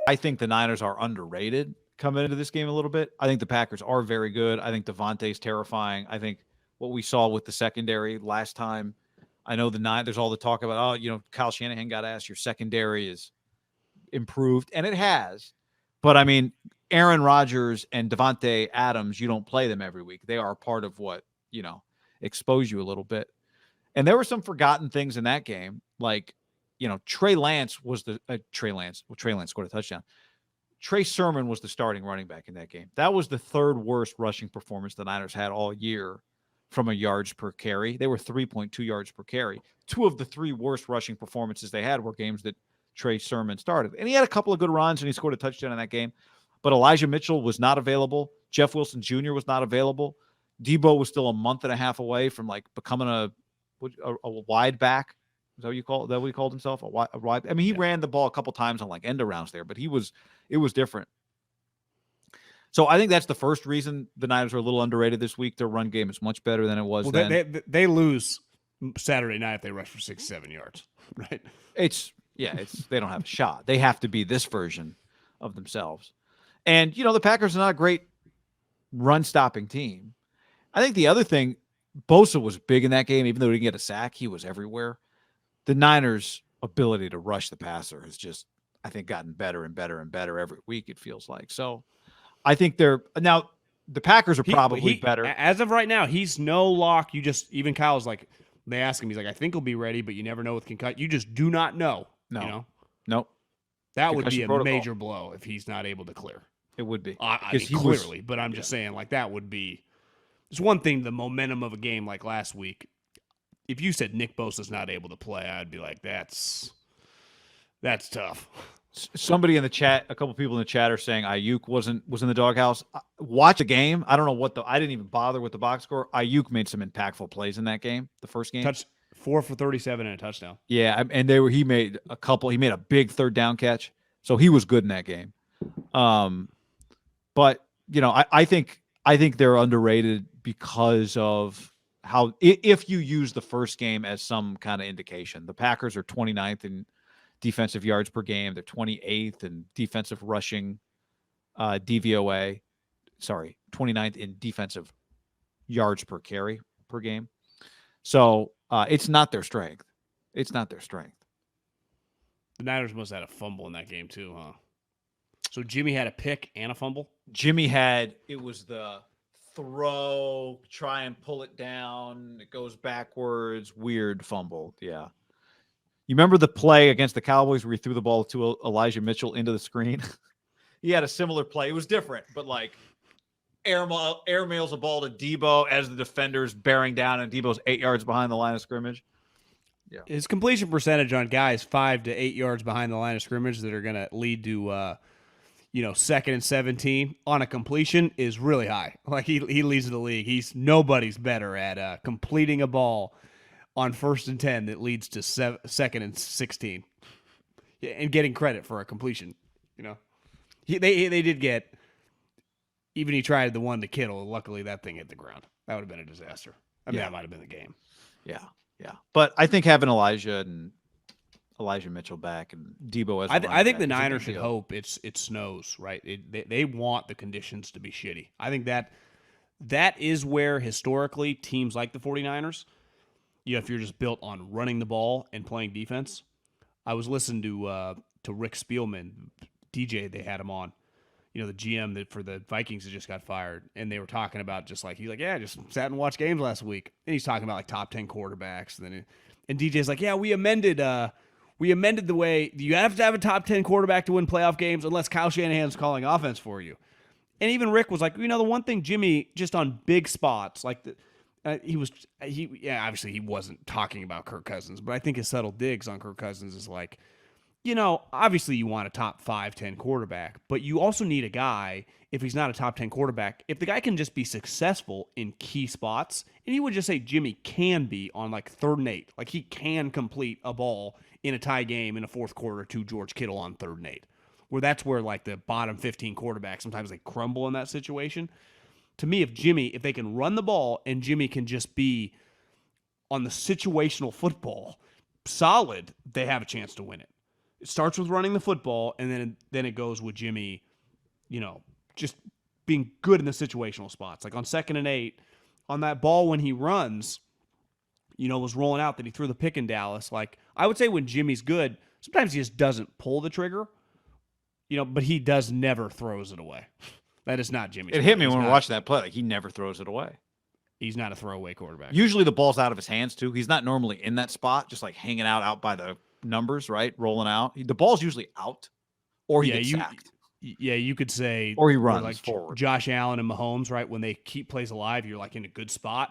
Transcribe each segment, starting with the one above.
I think the Niners are underrated coming into this game a little bit. I think the Packers are very good. I think Devontae's terrifying. I think what we saw with the secondary last time, I know there's all the talk about, Kyle Shanahan got asked, your secondary is improved, and it has. But, I mean, Aaron Rodgers and Devontae Adams, you don't play them every week. They are part of what, expose you a little bit. And there were some forgotten things in that game, like, Trey Lance scored a touchdown. Trey Sermon was the starting running back in that game. That was the third worst rushing performance the Niners had all year from a yards per carry. They were 3.2 yards per carry. Two of the three worst rushing performances they had were games that Trey Sermon started. And he had a couple of good runs, and he scored a touchdown in that game. But Elijah Mitchell was not available. Jeff Wilson Jr. was not available. Debo was still a month and a half away from, becoming a wide back. Is that what you call? That what he called himself? A wide. I mean, he ran the ball a couple times on end arounds there, but it was different. So I think that's the first reason the Niners are a little underrated this week. Their run game is much better than it was then. They lose Saturday night if they rush for 6-7 yards, right? They don't have a shot. They have to be this version of themselves. And the Packers are not a great run stopping team. I think the other thing, Bosa was big in that game, even though he didn't get a sack. He was everywhere. The Niners' ability to rush the passer has just, I think, gotten better and better and better every week, it feels like. So I think the Packers are probably better. As of right now, he's no lock. Even Kyle's like, they ask him, he's like, I think he'll be ready, but you never know with concussion. You just do not know. No. That would be a major blow if he's not able to clear. It would be. Clearly, but I'm just saying, that would be. It's one thing, the momentum of a game like last week. If you said Nick Bosa's not able to play, I'd be like, that's tough. Somebody in the chat, a couple people in the chat are saying Ayuk was in the doghouse. Watch the game. I don't know I didn't even bother with the box score. Ayuk made some impactful plays in that game, the first game. 4 for 37 and a touchdown. Yeah, and he made a couple. He made a big third down catch, so he was good in that game. But I think they're underrated because of how, if you use the first game as some kind of indication, the Packers are 29th in defensive yards per game. They're 28th in defensive rushing DVOA. Sorry, 29th in defensive yards per carry per game. So it's not their strength. The Niners must have had a fumble in that game too, huh? So Jimmy had a pick and a fumble? It was the throw, try and pull it down. It goes backwards. Weird fumble. Yeah. You remember the play against the Cowboys where he threw the ball to Elijah Mitchell into the screen? He had a similar play. It was different, but air mails a ball to Debo as the defender's bearing down, and Debo's 8 yards behind the line of scrimmage. Yeah. His completion percentage on guys 5 to 8 yards behind the line of scrimmage that are going to lead to 2nd and 17 on a completion is really high. He leads the league. Nobody's better at completing a ball on 1st and 10 that leads to 2nd and 16, and getting credit for a completion. They did get. Even he tried the one to Kittle. Luckily, that thing hit the ground. That would have been a disaster. That might have been the game. Yeah. But I think having Elijah Mitchell back and Debo as I think the Niners should hope it snows, right? They want the conditions to be shitty. I think that is where historically teams like the 49ers, if you're just built on running the ball and playing defense. I was listening to Rick Spielman, DJ, they had him on. The GM that for the Vikings that just got fired, and they were talking about just he's like, yeah, just sat and watched games last week, and he's talking about top 10 quarterbacks, and DJ's like, yeah, we amended the way you have to have a top 10 quarterback to win playoff games unless Kyle Shanahan's calling offense for you. And even Rick was like, the one thing Jimmy just on big spots obviously he wasn't talking about Kirk Cousins, but I think his subtle digs on Kirk Cousins is obviously you want a top 5, 10 quarterback, but you also need a guy, if he's not a top 10 quarterback, if the guy can just be successful in key spots, and you would just say Jimmy can be on 3rd and 8. He can complete a ball in a tie game in a fourth quarter to George Kittle on 3rd and 8. That's where the bottom 15 quarterbacks, sometimes they crumble in that situation. To me, if they can run the ball and Jimmy can just be on the situational football, solid, they have a chance to win it. It starts with running the football, and then it goes with Jimmy, just being good in the situational spots. Like on 2nd and 8, on that ball when he runs, was rolling out that he threw the pick in Dallas. Like, I would say when Jimmy's good, sometimes he just doesn't pull the trigger, but he does never throws it away. That is not Jimmy's. It hit me when we were watching that play. Like, he never throws it away. He's not a throwaway quarterback. Usually the ball's out of his hands, too. He's not normally in that spot, just like hanging out by the numbers, right? Rolling out. The ball's usually out, or he gets sacked. Yeah, you could say. Or he runs like forward. Josh Allen and Mahomes, right? When they keep plays alive, you're like in a good spot.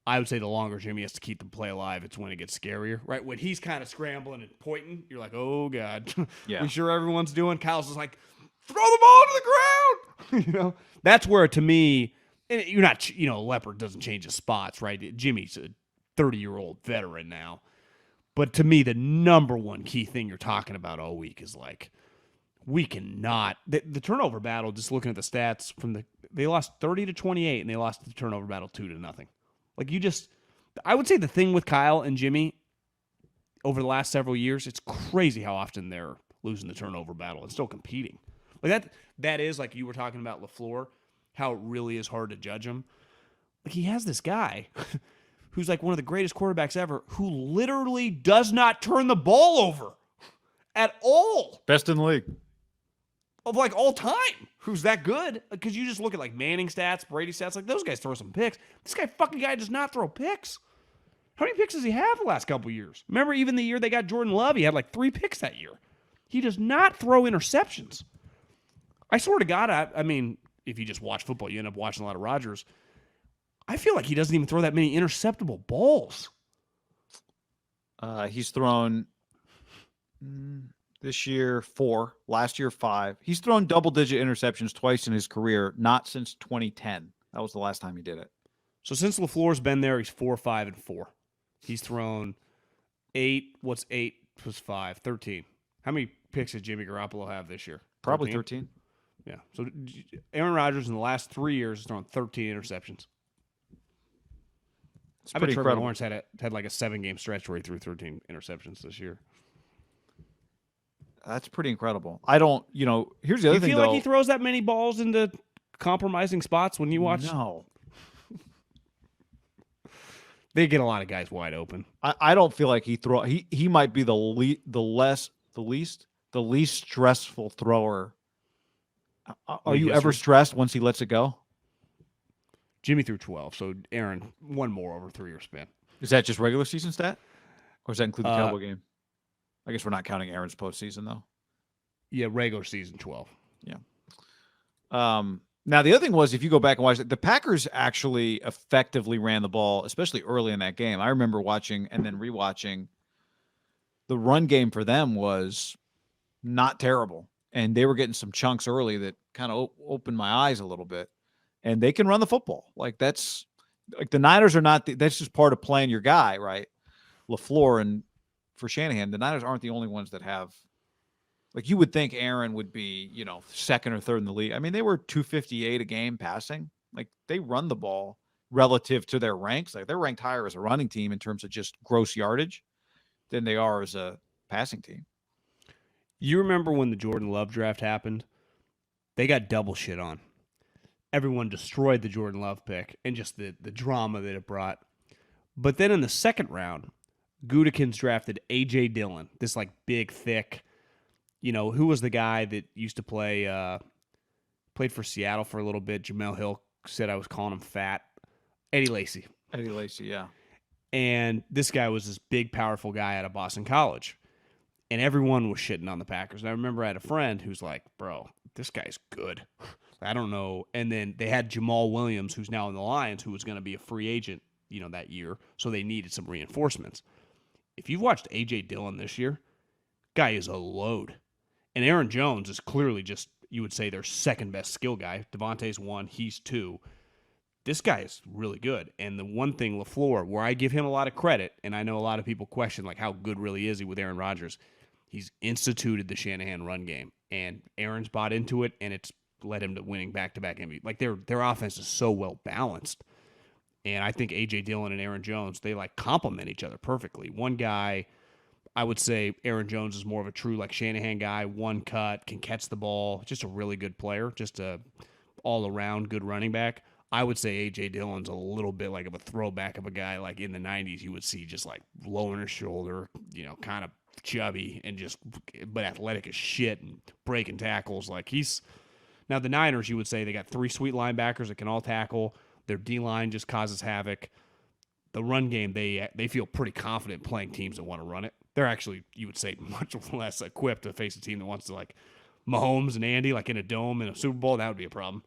I would say the longer Jimmy has to keep the play alive, it's when it gets scarier, right? When he's kind of scrambling and pointing, you're like, oh, God. Yeah. We sure everyone's doing? Kyle's just like, throw the ball to the ground. That's where, to me, and you're not, Leopard doesn't change his spots, right? Jimmy's a 30-year-old veteran now. But to me, the number one key thing you're talking about all week is like, we cannot. The turnover battle, just looking at the stats, they lost 30-28, and they lost the turnover battle 2-0. Like, I would say the thing with Kyle and Jimmy over the last several years, it's crazy how often they're losing the turnover battle and still competing. Like that is, like you were talking about LaFleur, how it really is hard to judge him. Like, he has this guy who's like one of the greatest quarterbacks ever who literally does not turn the ball over at all. Best in the league. Of like all time. Who's that good? Because you just look at like Manning stats, Brady stats, like those guys throw some picks. This guy does not throw picks. How many picks does he have the last couple years? Remember even the year they got Jordan Love, he had like 3 picks that year. He does not throw interceptions. I swear to God, I mean, if you just watch football, you end up watching a lot of Rodgers. I feel like he doesn't even throw that many interceptable balls. He's thrown this year 4, last year 5. He's thrown double-digit interceptions twice in his career, not since 2010. That was the last time he did it. So since LaFleur's been there, he's 4-5-4. He's thrown 8. What's 8 plus 5? 13. How many picks did Jimmy Garoppolo have this year? Probably 13. Yeah. So Aaron Rodgers in the last 3 years has thrown 13 interceptions. I bet Trevor Lawrence had like a 7-game stretch where he threw 13 interceptions this year. That's pretty incredible. I don't, here's the other thing, you feel like he throws that many balls into compromising spots when you watch? No. They get a lot of guys wide open. I don't feel like he might be the least stressful thrower. Are you ever stressed once he lets it go? Jimmy threw 12, so Aaron, 1 more over 3-year span. Is that just regular season stat? Or does that include the Cowboy game? I guess we're not counting Aaron's postseason, though. Yeah, regular season 12. Yeah. Now, the other thing was, if you go back and watch it, the Packers actually effectively ran the ball, especially early in that game. I remember watching and then rewatching. The run game for them was not terrible. And they were getting some chunks early that kind of opened my eyes a little bit. And they can run the football. Like, that's like the Niners are not, that's just part of playing your guy, right? LaFleur and for Shanahan, the Niners aren't the only ones that have, like, you would think Aaron would be, 2nd or 3rd in the league. I mean, they were 258 a game passing. Like, they run the ball relative to their ranks. Like, they're ranked higher as a running team in terms of just gross yardage than they are as a passing team. You remember when the Jordan Love draft happened? They got double shit on. Everyone destroyed the Jordan Love pick and just the drama that it brought. But then in the 2nd round, Gutekunst drafted A.J. Dillon, this like big, thick, who was the guy that used to played for Seattle for a little bit. Jamel Hill said I was calling him fat. Eddie Lacy. Eddie Lacy, yeah. And this guy was this big, powerful guy out of Boston College. And everyone was shitting on the Packers. And I remember I had a friend who's like, bro, this guy's good. I don't know. And then they had Jamal Williams, who's now in the Lions, who was going to be a free agent, that year. So they needed some reinforcements. If you've watched A.J. Dillon this year, guy is a load. And Aaron Jones is clearly just, you would say, their 2nd best skill guy. Devontae's 1, he's 2. This guy is really good. And the one thing, LaFleur, where I give him a lot of credit, and I know a lot of people question, like, how good really is he with Aaron Rodgers, he's instituted the Shanahan run game. And Aaron's bought into it, and it's led him to winning back-to-back MVP. Like, their offense is so well-balanced. And I think A.J. Dillon and Aaron Jones, they like complement each other perfectly. One guy, I would say Aaron Jones is more of a true like Shanahan guy, one cut, can catch the ball, just a really good player, just a all-around good running back. I would say A.J. Dillon's a little bit like of a throwback of a guy like in the 90s you would see just like lowering his shoulder, kind of chubby and just but athletic as shit and breaking tackles. Like now the Niners, you would say they got 3 sweet linebackers that can all tackle. Their D-line just causes havoc. The run game, they feel pretty confident playing teams that want to run it. They're actually, you would say, much less equipped to face a team that wants to like Mahomes and Andy like in a dome in a Super Bowl. That would be a problem.